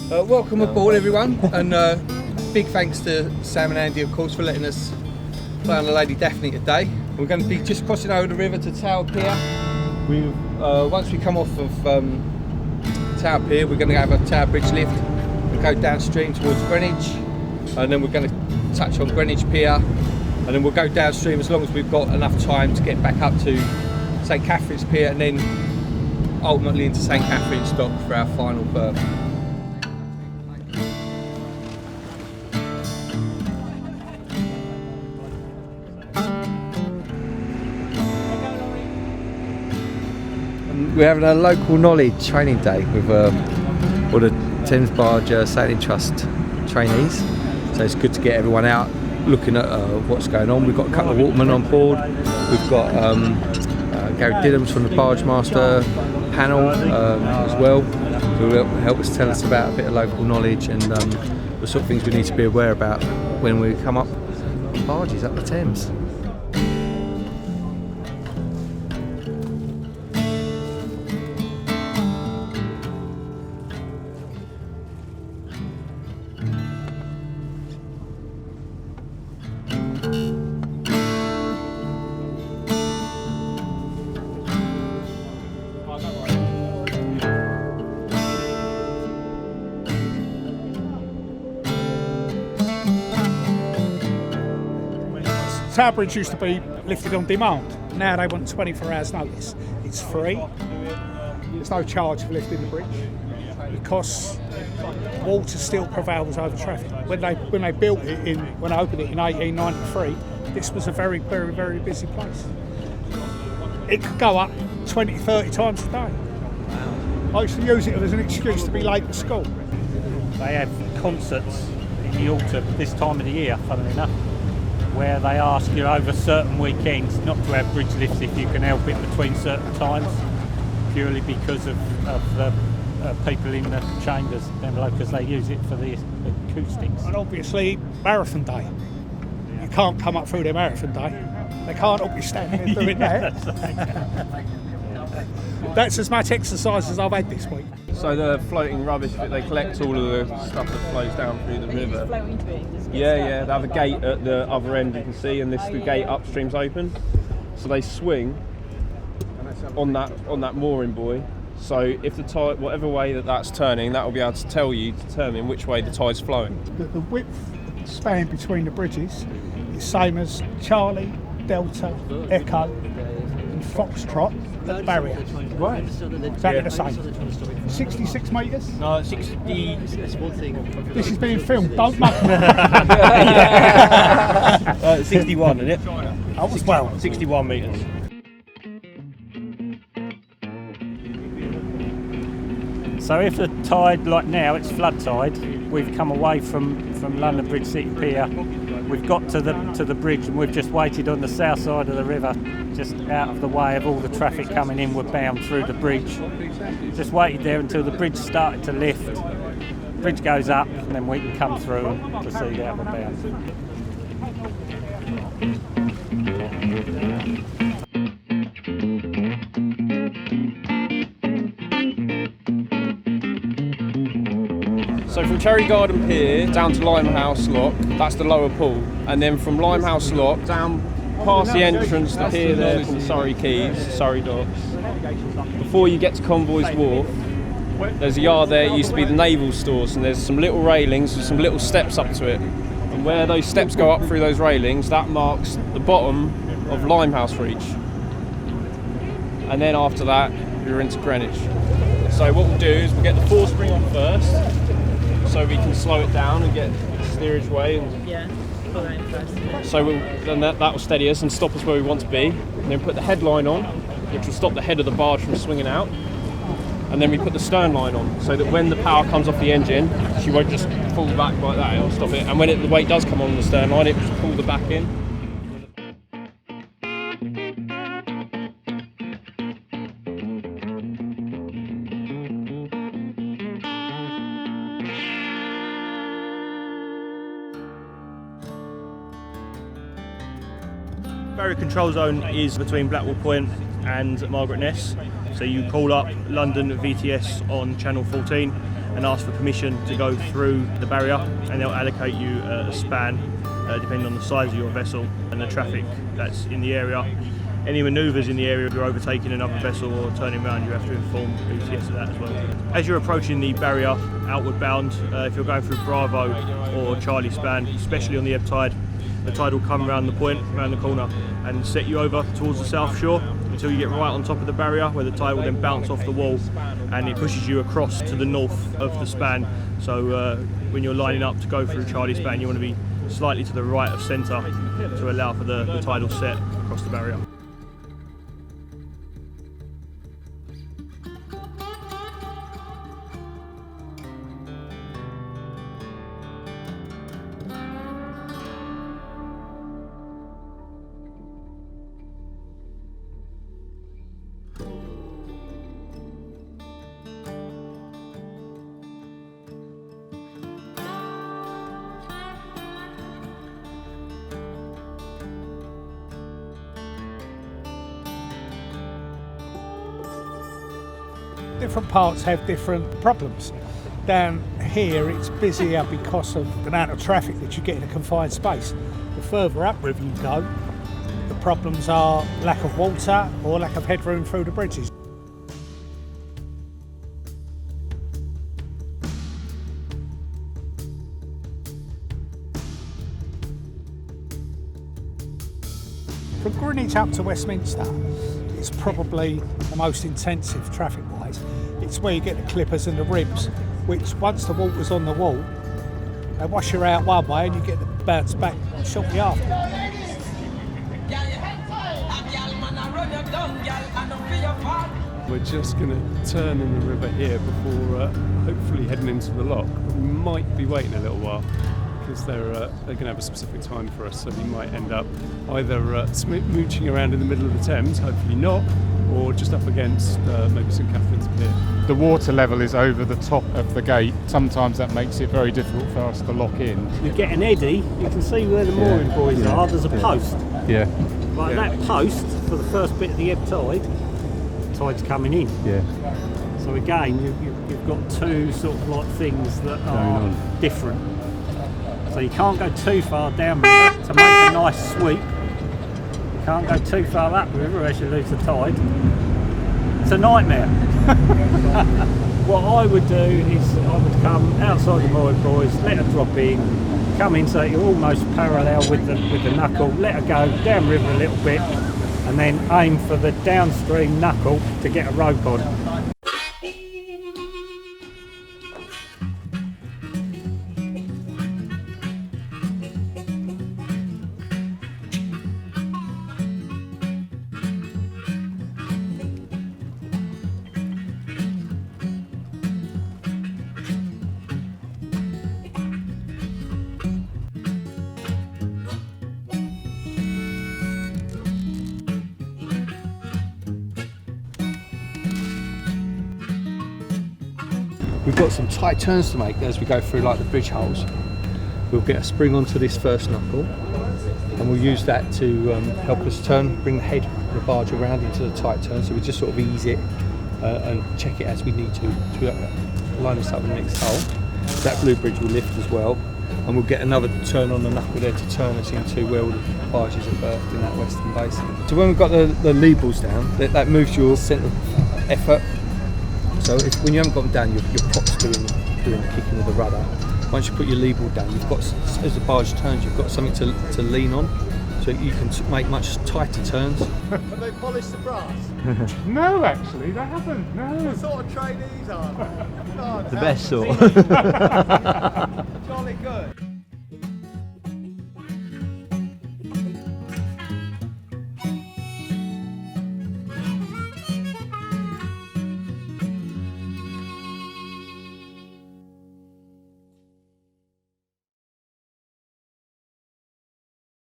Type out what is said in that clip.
Welcome aboard, everyone, and big thanks to Sam and Andy, of course, for letting us play on the Lady Daphne today. We're going to be just crossing over the river to Tower Pier. Once we come off of Tower Pier, we're going to have a Tower Bridge lift and go downstream towards Greenwich, and then we're going to touch on Greenwich Pier, and then we'll go downstream as long as we've got enough time to get back up to St Catherine's Pier, and then ultimately into St Catherine's Dock for our final berth. We're having a local knowledge training day with all the Thames Barge Sailing Trust trainees. So it's good to get everyone out looking at what's going on. We've got a couple of watermen on board. We've got Gary Dillams from the Barge Master panel as well, who will help us tell us about a bit of local knowledge and the sort of things we need to be aware about when we come up barges up the Thames. Tower Bridge used to be lifted on demand. Now they want 24 hours notice. It's free. There's no charge for lifting the bridge because water still prevails over traffic. When they built it when I opened it in 1893, this was a very, very, very busy place. It could go up 20, 30 times a day. I used to use it as an excuse to be late to school. They have concerts in the autumn, this time of the year, funnily enough, where they ask you over certain weekends not to have bridge lifts if you can help it between certain times, purely because of the people in the chambers down below, because they use it for the acoustics. And obviously, marathon day. You can't come up through their marathon day. They can't all be standing there doing that. That's as much exercise as I've had this week. So the floating rubbish, they collect all of the stuff that flows down through the river. Yeah, they have a gate at the other end, you can see, and the gate upstream's open. So they swing on that mooring buoy. So if the tide, whatever way that's turning, that will be able to tell you, determine which way the tide's flowing. The width span between the bridges is same as Charlie, Delta, Echo, and Foxtrot at the barrier. Right. Exactly the same. 66 metres? No, 60. This is being filmed, don't muck me. 61, isn't it? Oh, as well. 61 metres. So if the tide, like now, it's flood tide, we've come away from London Bridge City Pier, we've got to the bridge, and we've just waited on the south side of the river, just out of the way of all the traffic coming inward bound through the bridge. Just waited there until the bridge started to lift. The bridge goes up, and then we can come through and proceed outward bound. So from Cherry Garden Pier down to Limehouse Lock, that's the lower pool, and then from Limehouse Lock down past the entrance to pier there from Surrey Quays, Surrey Docks. Before you get to Convoy's Wharf, there's a yard there. It used to be the naval stores, and there's some little railings with some little steps up to it. And where those steps go up through those railings, that marks the bottom of Limehouse Reach. And then after that, you're into Greenwich. So what we'll do is we'll get the forespring on first, so we can slow it down and get steerage way. So then that will steady us and stop us where we want to be. And then put the headline on, which will stop the head of the barge from swinging out. And then we put the stern line on, so that when the power comes off the engine, she won't just pull back like that, it'll stop it. And when the weight does come on the stern line, it will just pull the back in. Barrier control zone is between Blackwall Point and Margaret Ness. So you call up London VTS on channel 14, and ask for permission to go through the barrier, and they'll allocate you a span depending on the size of your vessel and the traffic that's in the area. Any manoeuvres in the area, if you're overtaking another vessel or turning around, you have to inform BTS of that as well. As you're approaching the barrier outward bound, if you're going through Bravo or Charlie span, especially on the ebb tide, the tide will come around the point, around the corner, and set you over towards the south shore until you get right on top of the barrier, where the tide will then bounce off the wall and it pushes you across to the north of the span. So when you're lining up to go through Charlie span, you want to be slightly to the right of centre to allow for the tidal set across the barrier. Different parts have different problems. Down here it's busier because of the amount of traffic that you get in a confined space. The further upriver you go, the problems are lack of water or lack of headroom through the bridges. From Greenwich up to Westminster, it's probably the most intensive traffic-wise. It's where you get the clippers and the ribs, which once the water's on the wall, they wash you out one way and you get the bounce back shortly after. We're just going to turn in the river here before hopefully heading into the lock. We might be waiting a little while because they're going to have a specific time for us, so we might end up either mooching around in the middle of the Thames, hopefully not, or just up against maybe St Catherine's Pier. The water level is over the top of the gate. Sometimes that makes it very difficult for us to lock in. You get an eddy, you can see where the mooring buoys are, there's a post. Yeah. Like that post, for the first bit of the ebb tide, tide's coming in. Yeah. So again, you've got two sort of like things that are different. So you can't go too far down river to make a nice sweep. You can't go too far up river as you lose the tide. It's a nightmare. What I would do is I would come outside the mooring buoys, let her drop in, come in so you're almost parallel with the knuckle, let her go down river a little bit, and then aim for the downstream knuckle to get a rope on. We've got some tight turns to make as we go through like the bridge holes. We'll get a spring onto this first knuckle and we'll use that to help us turn, bring the head of the barge around into the tight turn, so we just sort of ease it and check it as we need to line us up with the next hole. That blue bridge will lift as well, and we'll get another turn on the knuckle there to turn us into where all the barges are berthed in that western basin. So when we've got the lead balls down, that moves your centre of effort. So when you haven't got them down, your prop's doing the kicking with the rudder. Once you put your lead ball down, you've got, as the barge turns, you've got something to lean on, so you can make much tighter turns. Have they polished the brass? No, actually, they haven't. No. What sort of trainees are they? The best sort. Jolly good.